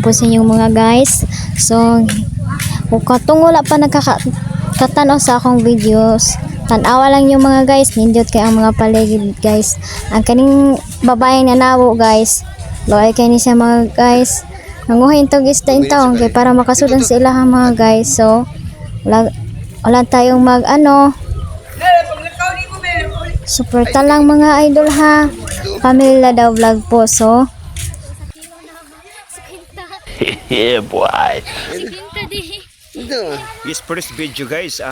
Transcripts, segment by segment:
po sa inyong mga guys. So katong wala pa nakakatanaw sa akong videos, tanawa lang yung mga guys, nindot kay ang mga paligid guys. Ang kaning babaeng nanawo guys, loay kay ni siya mga guys, nanguhin tog isda in taong kay para makasudan sa ilahang mga guys. So wala tayong mag suporta lang mga idol ha. Pamilya daw vlog po. So Yeah, boy. Yes, first video guys,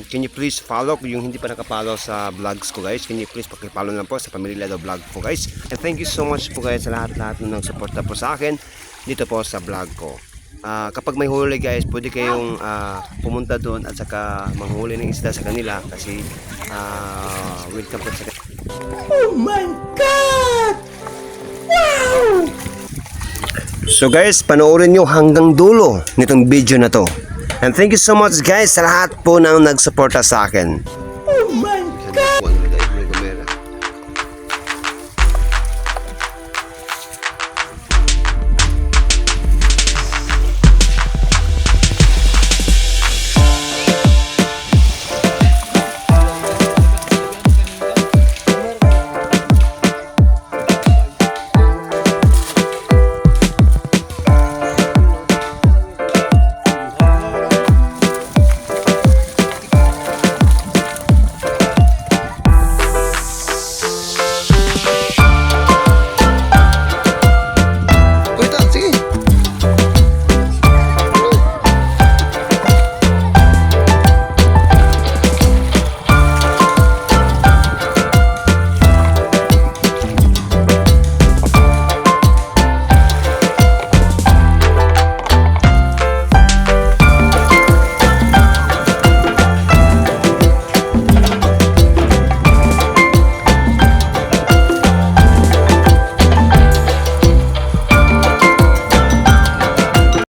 can you please follow kung yung hindi pa nakapollow sa vlogs ko guys, can you please pakipollow lang po sa Pamilya Lado Vlog po guys. And thank you so much po guys sa lahat-lahat na nagsuporta po sa akin dito po sa vlog ko. Kapag may huli guys, pwede kayong pumunta doon at saka manghuli ng isda sa kanila kasi welcome po sa kanila. Oh my God! Wow! So guys, panoorin nyo hanggang dulo nitong video na to. And thank you so much guys sa lahat po na nagsuporta sa akin.